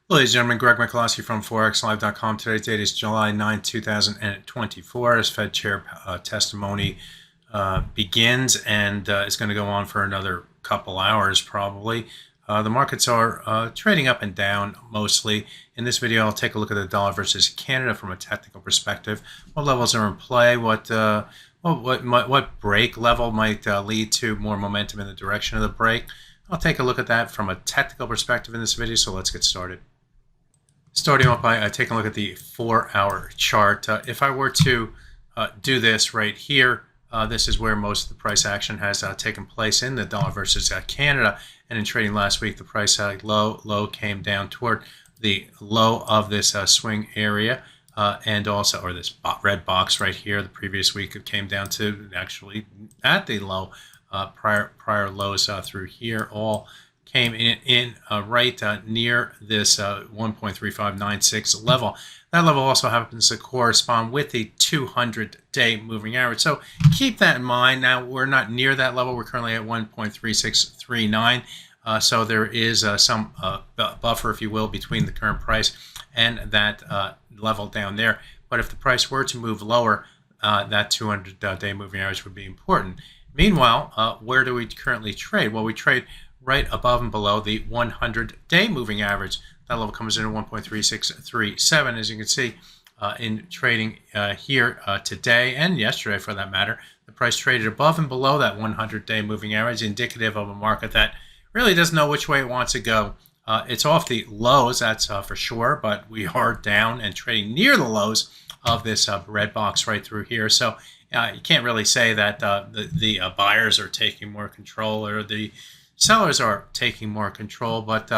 Ladies and gentlemen, Greg Michalowski from ForexLive.com. Today's date is July 9, 2024, as Fed Chair testimony begins, and it's going to go on for another couple hours probably. The markets are trading up and down mostly. In this video, I'll take a look at the dollar versus Canada from a technical perspective. What levels are in play? What break level might lead to more momentum in the direction of the break? I'll take a look at that from a technical perspective in this video, so let's get started. Starting off by taking a look at the 4-hour chart. If I were to do this right here, this is where most of the price action has taken place in the dollar versus Canada. And in trading last week, the price low came down toward the low of this swing area, and also, or this red box right here. The previous week it came down to actually at the low, prior lows through here all came in right near this 1.3596 level. That level also happens to correspond with the 200-day moving average. So keep that in mind. Now, we're not near that level. We're currently at 1.3639. So there is some buffer, if you will, between the current price and that level down there. But if the price were to move lower, that 200-day moving average would be important. Meanwhile, where do we currently trade? Well, we trade right above and below the 100-day moving average. That level comes in at 1.3637. As you can see, in trading here today and yesterday for that matter, the price traded above and below that 100-day moving average, indicative of a market that really doesn't know which way it wants to go. It's off the lows, that's for sure, but we are down and trading near the lows of this red box right through here. So you can't really say that the buyers are taking more control or the sellers are taking more control, but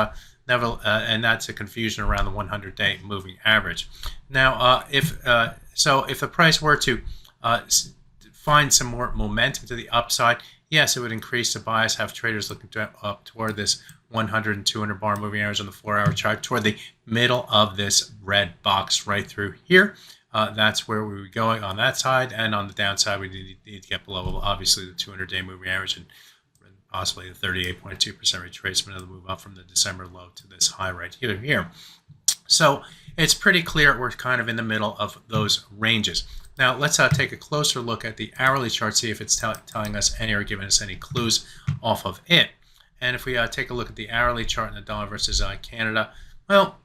and that's a confusion around the 100-day moving average. Now, if the price were to find some more momentum to the upside, yes, it would increase the bias. Have traders looking up toward this 100 and 200 bar moving average on the 4-hour chart, toward the middle of this red box right through here. That's where we were going on that side, and on the downside, we need to get below, obviously, the 200-day moving average and possibly the 38.2% retracement of the move up from the December low to this high right here. So it's pretty clear we're kind of in the middle of those ranges. Now let's take a closer look at the hourly chart, see if it's telling us any or giving us any clues off of it. And if we take a look at the hourly chart in the dollar versus Canada, well,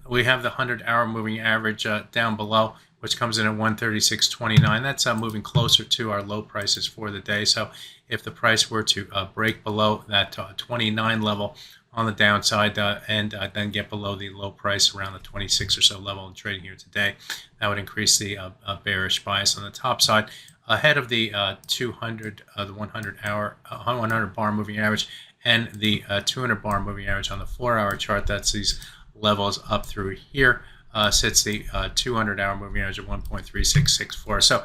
we have the 100-hour moving average down below, which comes in at 136.29. That's moving closer to our low prices for the day. So if the price were to break below that 29 level on the downside and then get below the low price around the 26 or so level in trading here today, that would increase the bearish bias on the top side ahead of the 200, the 100 bar moving average and the 200 bar moving average on the 4-hour chart. That's these levels up through here. Sits the 200-hour moving average at 1.3664. So,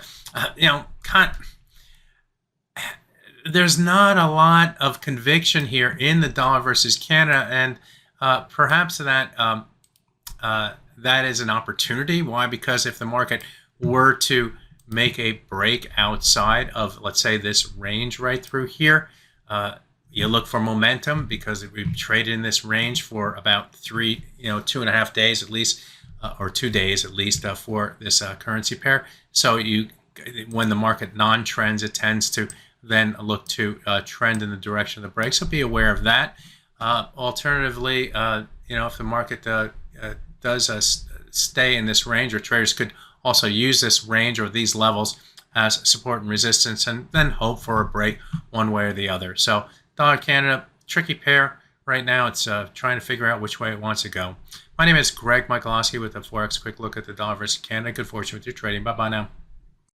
there's not a lot of conviction here in the dollar versus Canada, and perhaps that that is an opportunity. Why? Because if the market were to make a break outside of, let's say, this range right through here, you look for momentum because we've traded in this range for about 2.5 days at least, or 2 days at least for this currency pair. So when the market non-trends, it tends to then look to trend in the direction of the break. So be aware of that. Alternatively, if the market does stay in this range, or traders could also use this range or these levels as support and resistance, and then hope for a break one way or the other. So dollar Canada, tricky pair right now. It's trying to figure out which way it wants to go. My name is Greg Michalowski with the Forex Quick Look at the dollar versus Canada. Good fortune with your trading. Bye-bye now.